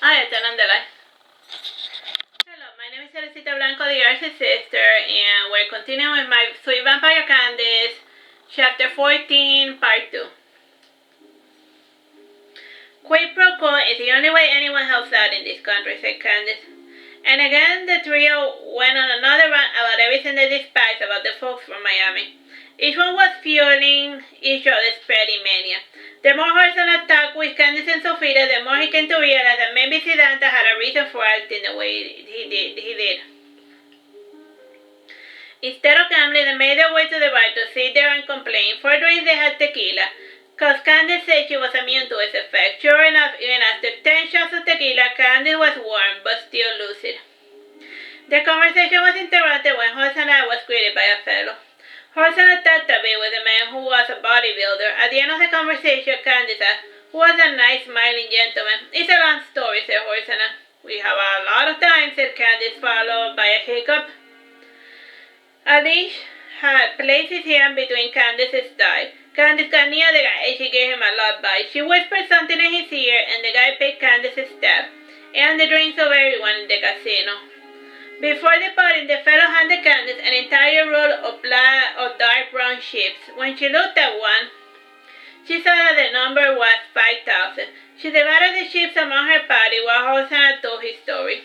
Hi, Tanandela. Hello, my name is Teresita Blanco, the Artsy Sister, and we're continuing with my Sweet Vampire Candice, Chapter 14, Part 2. Quid pro quo is the only way anyone helps out in this country, said Candice. And again the trio went on another rant about everything they despised about the folks from Miami. Each one was fueling each other's petty mania. The more Horson attacked with Candice and Sofita, the more he came to realize that maybe Sidanta had a reason for acting the way he did. Instead of gambling, they made their way to the bar to sit there and complain. For drinks they had tequila, cause Candice said she was immune to its effect. Sure enough, even after 10 shots of tequila, Candice was warm, but still lucid. The conversation was interrupted when Hosanna was greeted by a fellow. Hosanna talked a bit with a man who was a bodybuilder. At the end of the conversation, Candice asked, who was a nice, smiling gentleman. It's a long story, said Hosanna. We have a lot of time, said Candice, followed by a hiccup. Alice had placed his hand between Candice's thighs. Candice got near the guy and she gave him a love bite. She whispered something in his ear and the guy paid Candice's tab and the drinks of everyone in the casino. Before departing, the fellow handed Candice an entire roll of dark brown chips. When she looked at one, she saw that the number was 5,000. She divided the chips among her party while Hosanna told his story.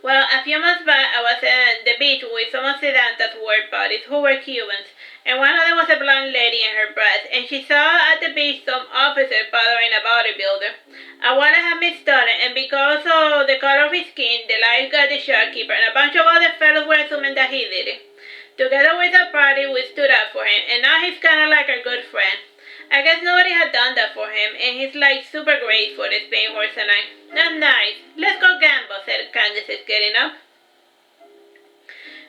Well, a few months back, I was at the beach with some of Sidanta's work buddies who were Cubans, and one of them was a blonde lady in her breast, and she saw at the beach some officer bothering a bodybuilder. A wallet had been stolen, and because of the color of his skin, the lifeguard, the shopkeeper, and a bunch of other fellows were assuming that he did it. Together with our party, we stood up for him, and now he's kind of like our good friend. I guess nobody had done that for him, and he's like super grateful, explained Horse and I. That's nice. Let's go gamble, said Candice, getting up.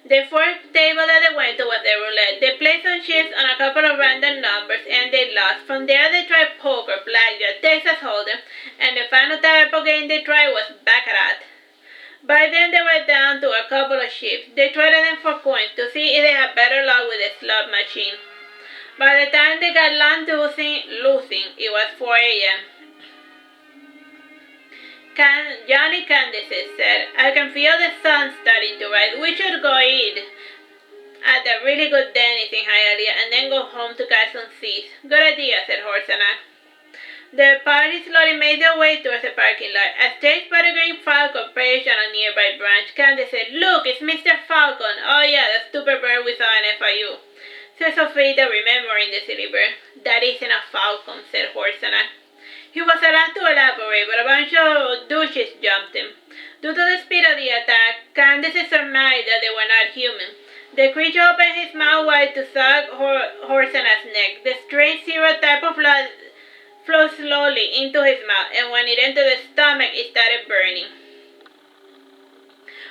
The first table that they went to was the roulette. They played some chips on a couple of random numbers, and they lost. From there, they tried poker, blackjack, Texas Hold'em, and the final type of game they tried was baccarat. By then, they were down to a couple of chips. They traded them for coins to see if they had better luck with the slot machine. By the time they got losing, it was 4 a.m. Johnny Candice said, I can feel the sun starting to rise. We should go eat at a really good Denny's in Hialeah and then go home to catch some seas. Good idea, said Horsana. The party slowly made their way towards the parking lot. As chased by the green falcon perched on a nearby branch, Candice said, Look, it's Mr. Falcon. Oh yeah, the stupid bird we saw in FIU. Said Sofita, remembering the silly bird. That isn't a falcon, said Horsana. He was allowed to elaborate, but a bunch of douches jumped him. Due to the speed of the attack, Candice surmised that they were not human. The creature opened his mouth wide to suck Horsana's neck. The strange zero type of blood flowed slowly into his mouth, and when it entered the stomach, it started burning.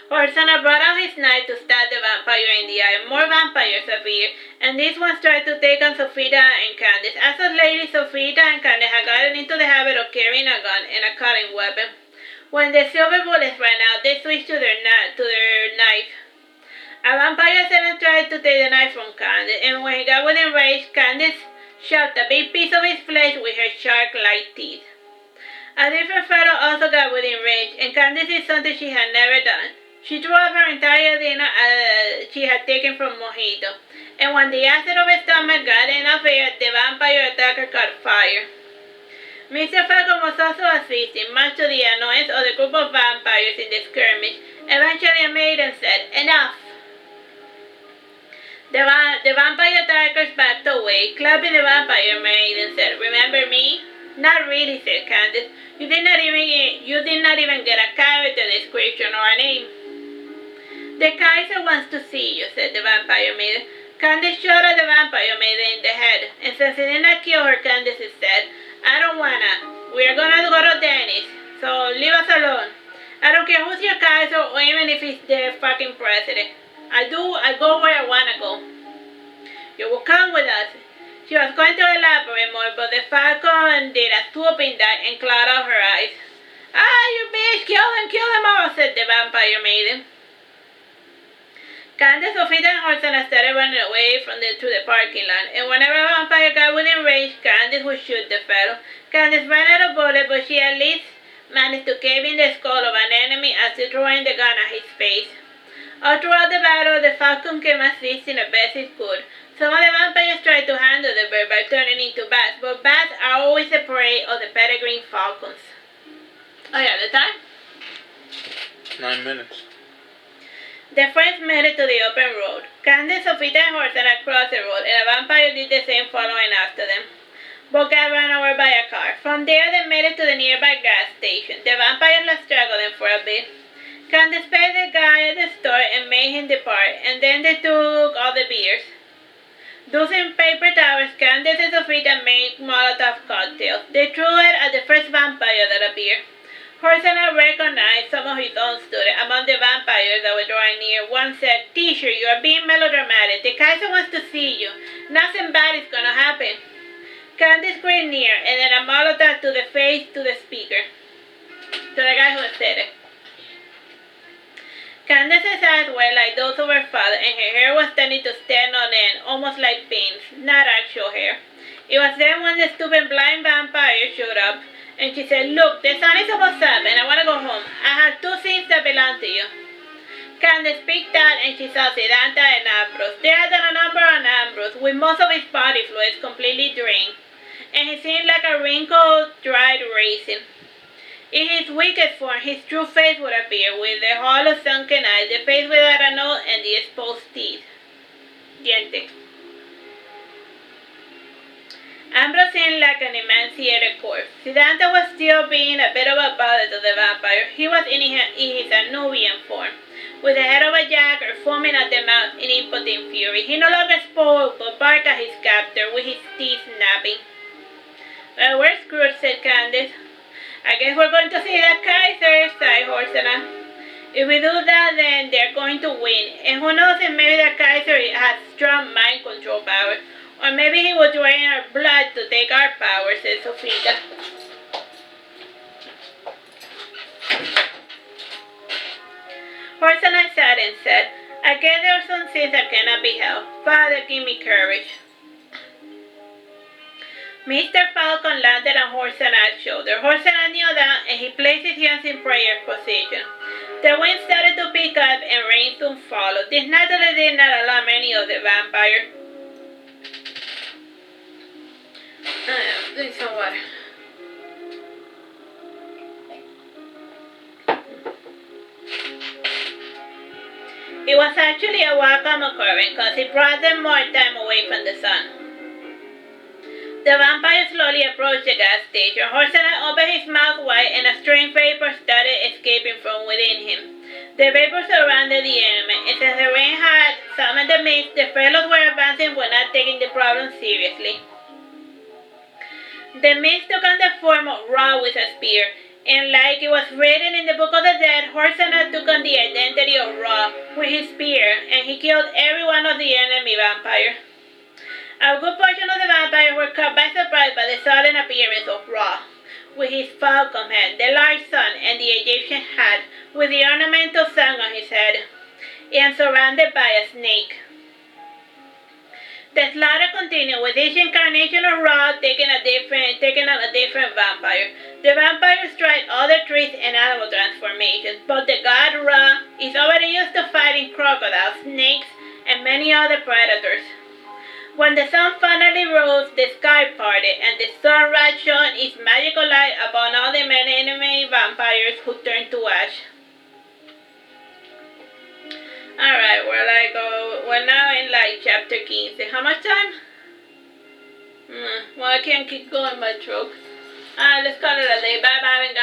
Horsana brought out his knife to stab the vampire in the eye. More vampires appeared, and these ones tried to take on Sofita and Candice. As of lately, Sofita and Candice had gotten into the habit of carrying a gun and a cutting weapon. When the silver bullets ran out, they switched to their knife. A vampire servant tried to take the knife from Candice, and when he got within range, Candice shoved a big piece of his flesh with her shark-like teeth. A different fellow also got within range, and Candice did something she had never done. She threw up her entire dinner she had taken from Mojito, and when the acid of her stomach got enough air, the vampire attacker caught fire. Mr. Falcon was also assisting, much to the annoyance of the group of vampires in the skirmish. Eventually a maiden said, Enough! The vampire attackers backed away, clapping the vampire maiden said, Remember me? Not really, said Candice. You did not even get a character description or a name. The Kaiser wants to see you, said the vampire maiden. Candice shot at the vampire maiden in the head, and since he did not kill her, Candice said, I don't wanna. We're gonna go to Denny's, so leave us alone. I don't care who's your Kaiser or even if he's the fucking president. I go where I wanna go. You will come with us. She was going to elaborate more, but the falcon did a swooping dive and clawed out her eyes. Ah, you bitch! Kill them all, said the vampire maiden. Candice, Sofita, and Horsana started running away through the parking lot, and whenever a vampire got within range, Candice would shoot the fellow. Candice ran out of bullets, but she at least managed to cave in the skull of an enemy as he throwing the gun at his face. All throughout the battle, the falcon came assisting the best it could. Some of the vampires tried to handle the bird by turning into bats, but bats are always the prey of the peregrine falcons. Oh yeah, the time? 9 minutes. The friends made it to the open road. Candice, Sofita, and Horsana crossed the road, and a vampire did the same following after them. Both got run over by a car. From there, they made it to the nearby gas station. The vampire lost track of them for a bit. Candice paid the guy at the store and made him depart, and then they took all the beers. Using paper towels, Candice and Sofita made Molotov cocktails. They threw it at the first vampire that appeared. Horsana recognized some of his own students among the vampires that were drawing near. One said, "Teacher, you are being melodramatic. The Kaiser wants to see you. Nothing bad is gonna happen." Candice grinned near, and then a Molotov to the face to the speaker. To the guy who said it. Candice's eyes were like those of her father, and her hair was starting to stand on end, almost like pins, not actual hair. It was then when the stupid blind vampire showed up, and she said, "Look, the sun is almost up, and I want to go home. I have 2 things that belong to you." Candice picked out, and she saw Sedanta and Ambrose. They had done a number on Ambrose, with most of his body fluids completely drained, and he seemed like a wrinkled, dried raisin. In his weakest form, his true face would appear, with the hollow sunken eyes, the face without a nose, and the exposed teeth. Dientes. Ambrose seemed like an emaciated corpse. Siddhanta was still being a bit of a bother to the vampire. He was in his Anubian form, with the head of a jaguar foaming at the mouth in impotent fury. He no longer spoke, but barked at his captor, with his teeth snapping. "Well, we're screwed," said Candice. "I guess we're going to see the Kaiser," sighed Horsana. "If we do that, then they're going to win. And who knows if maybe the Kaiser has strong mind control powers. Or maybe he will drain our blood to take our power," said Sofita. Horsana sat and said, "I guess there are some things that cannot be helped. Father, give me courage." Mr. Falcon landed on Horsana's shoulder. Horsana kneeled down, and he placed his hands in prayer position. The wind started to pick up, and rain soon followed. This naturally did not alarm any of the vampires. Drink some water. It was actually a welcome occurrence, because it brought them more time away from the sun. The vampire slowly approached the gas station. Horsana opened his mouth wide, and a strange vapor started escaping from within him. The vapor surrounded the enemy, and since the rain had summoned the mist, the fellows were advancing but not taking the problem seriously. The mist took on the form of Ra with a spear, and like it was written in the Book of the Dead, Horsana took on the identity of Ra with his spear, and he killed every one of the enemy vampires. A good portion of the vampires were caught by surprise by the sudden appearance of Ra, with his falcon head, the large sun, and the Egyptian hat, with the ornamental sun on his head, and surrounded by a snake. The slaughter continued, with each incarnation of Ra taking on a different vampire. The vampires tried other trees and animal transformations, but the god Ra is already used to fighting crocodiles, snakes, and many other predators. When the sun finally rose, the sky parted, and the sunrise shone its magical light upon all the many enemy vampires who turned to ash. Alright, we're now in chapter 15. How much time? Well, I can't keep going by throat. Let's call it a day. Bye bye.